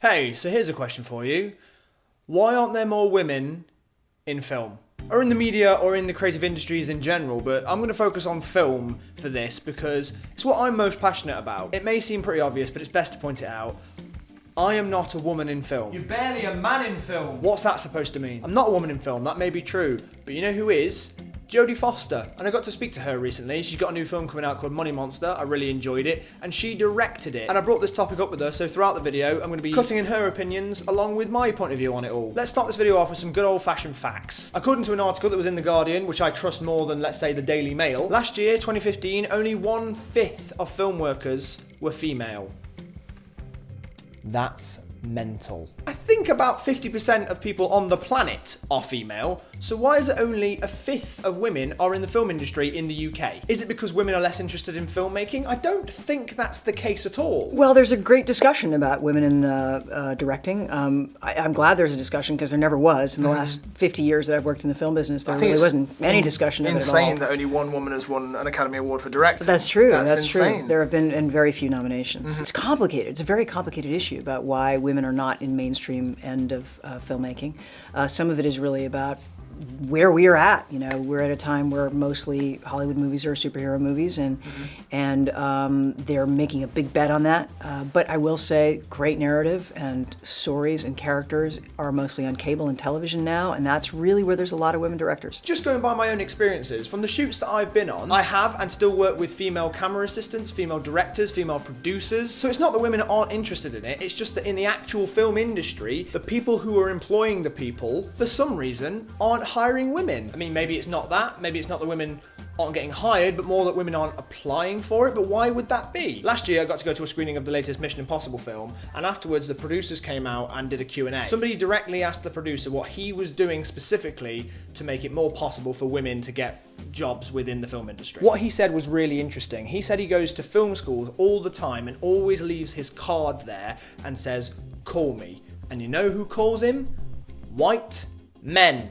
Hey, so here's a question for you. Why aren't there more women in film? Or in the media or in the creative industries in general, but I'm going to focus on film for this because it's what I'm most passionate about. It may seem pretty obvious, but it's best to point it out. I am not a woman in film. You're barely a man in film. What's that supposed to mean? I'm not a woman in film, that may be true, but you know who is? Jodie Foster, and I got to speak to her recently. She's got a new film coming out called Money Monster. I really enjoyed it, and she directed it. And I brought this topic up with her, so throughout the video, I'm going to be cutting in her opinions along with my point of view on it all. Let's start this video off with some good old-fashioned facts. According to an article that was in The Guardian, which I trust more than, let's say, the Daily Mail, last year, 2015, only 1/5 of film workers were female. That's mental. I think about 50% of people on the planet are female, so why is it only 1/5 of women are in the film industry in the UK? Is it because women are less interested in filmmaking? I don't think that's the case at all. Well, there's a great discussion about women in directing. I'm glad there's a discussion because there never was. In the last 50 years that I've worked in the film business, there really wasn't any discussion of it at all. Insane that only one woman has won an Academy Award for directing. That's true. That's insane. true. There have been very few nominations. It's complicated. It's a very complicated issue about why women are not in mainstream end of filmmaking. Some of it is really about where we are at. You know, we're at a time where mostly Hollywood movies are superhero movies, and they're making a big bet on that. But I will say, great narrative and stories and characters are mostly on cable and television now, and that's really where there's a lot of women directors. Just going by my own experiences, from the shoots that I've been on, I have and still work with female camera assistants, female directors, female producers. So it's not that women aren't interested in it, it's just that in the actual film industry, the people who are employing the people, for some reason, aren't hiring women. I mean, maybe it's not that, maybe it's not that women aren't getting hired, but more that women aren't applying for it. But why would that be? Last year I got to go to a screening of the latest Mission Impossible film, and afterwards the producers came out and did a Q&A. Somebody directly asked the producer what he was doing specifically to make it more possible for women to get jobs within the film industry. What he said was really interesting. He said he goes to film schools all the time and always leaves his card there and says, "Call me." And you know who calls him? White men.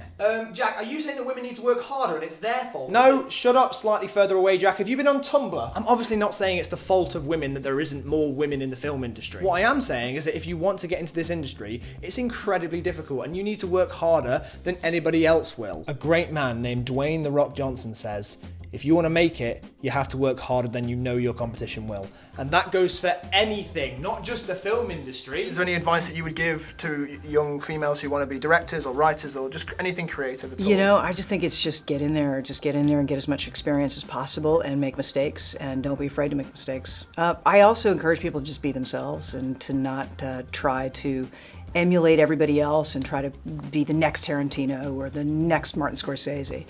Jack, are you saying that women need to work harder and it's their fault? No, shut up slightly further away, Jack. Have you been on Tumblr? I'm obviously not saying it's the fault of women that there isn't more women in the film industry. What I am saying is that if you want to get into this industry, it's incredibly difficult and you need to work harder than anybody else will. A great man named Dwayne "The Rock" Johnson says, "If you want to make it, you have to work harder than you know your competition will." And that goes for anything, not just the film industry. Is there any advice that you would give to young females who want to be directors or writers or just anything creative at all? You know, I just think it's just get in there and get as much experience as possible and make mistakes, and don't be afraid to make mistakes. I also encourage people to just be themselves and to not try to emulate everybody else and try to be the next Tarantino or the next Martin Scorsese.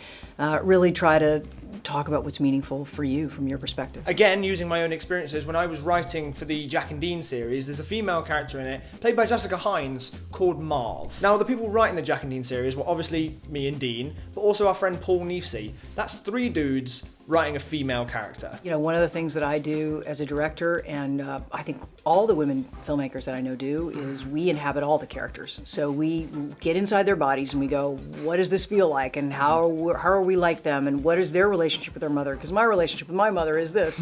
Really try to talk about what's meaningful for you from your perspective. Again, using my own experiences, when I was writing for the Jack and Dean series, there's a female character in it, played by Jessica Hines, called Marv. Now, the people writing the Jack and Dean series were obviously me and Dean, but also our friend Paul Neefsey. That's 3 dudes writing a female character. You know, one of the things that I do as a director, and I think all the women filmmakers that I know do, is we inhabit all the characters. So we get inside their bodies and we go, what does this feel like? And how are we like them? And what is their relationship with their mother? Because my relationship with my mother is this.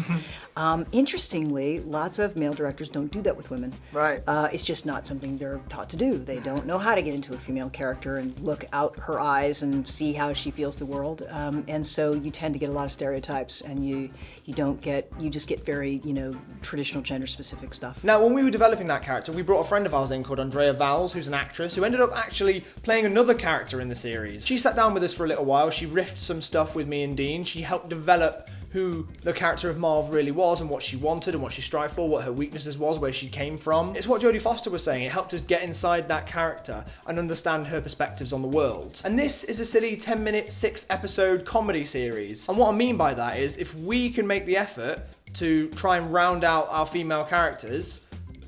Interestingly, lots of male directors don't do that with women. Right. It's just not something they're taught to do. They don't know how to get into a female character and look out her eyes and see how she feels the world. And so you tend to get a lot of stereotypes, and you just get very, traditional gender specific stuff. Now, when we were developing that character, we brought a friend of ours in called Andrea Valls, who's an actress, who ended up actually playing another character in the series. She sat down with us for a little while, she riffed some stuff with me and Dean, she helped develop who the character of Marv really was and what she wanted and what she strived for, what her weaknesses was, where she came from. It's what Jodie Foster was saying, it helped us get inside that character and understand her perspectives on the world. And this is a silly 10-minute, 6-episode comedy series. And what I mean by that is, if we can make the effort to try and round out our female characters,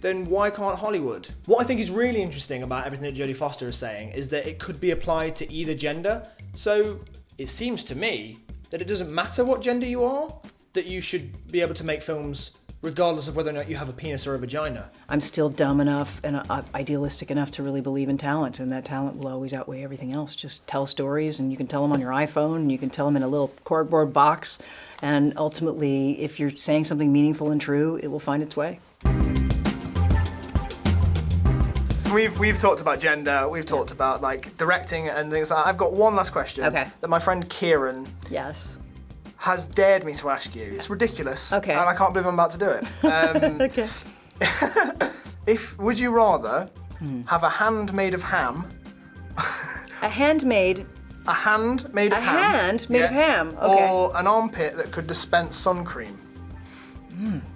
then why can't Hollywood? What I think is really interesting about everything that Jodie Foster is saying is that it could be applied to either gender. So it seems to me that it doesn't matter what gender you are, that you should be able to make films regardless of whether or not you have a penis or a vagina. I'm still dumb enough and idealistic enough to really believe in talent, and that talent will always outweigh everything else. Just tell stories, and you can tell them on your iPhone, and you can tell them in a little cardboard box, and ultimately, if you're saying something meaningful and true, it will find its way. we've talked about gender. We've talked about like directing and things like that. I've got one last question. Okay. That my friend Kieran Yes. has dared me to ask you. It's ridiculous. Okay. And I can't believe I'm about to do it. Okay. Would you rather have a hand made of ham? A handmade. A hand made of A ham. hand made of ham. Okay. Or an armpit that could dispense sun cream.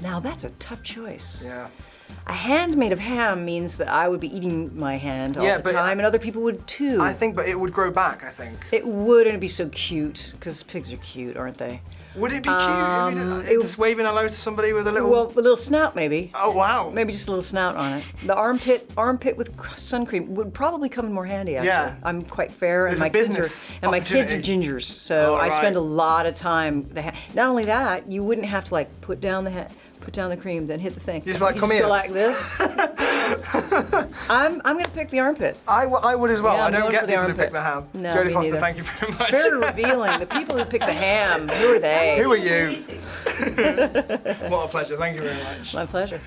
Now that's a tough choice. Yeah. A hand made of ham means that I would be eating my hand all the but time, and other people would too. I think, but it would grow back, I think. It would, and it'd be so cute, because pigs are cute, aren't they? Would it be cute? If you just waving hello to somebody with a little... Well, a little snout maybe. Oh, wow. Maybe just a little snout on it. The armpit with sun cream would probably come in more handy. Actually, Yeah. I'm quite fair, There's and a business my kids are opportunity. gingers, so Oh, I right. spend a lot of time. Not only that, you wouldn't have to like put down the cream, then hit the thing. You just like, come go here. like this. I'm gonna pick the armpit. I would as well. Yeah, I I'm don't going get for the people who armpit. pick the ham. No, Jodie me Foster, neither. thank you very much. Very revealing. The people who pick the ham, who are they? Who are you? What a pleasure. Thank you very much. My pleasure.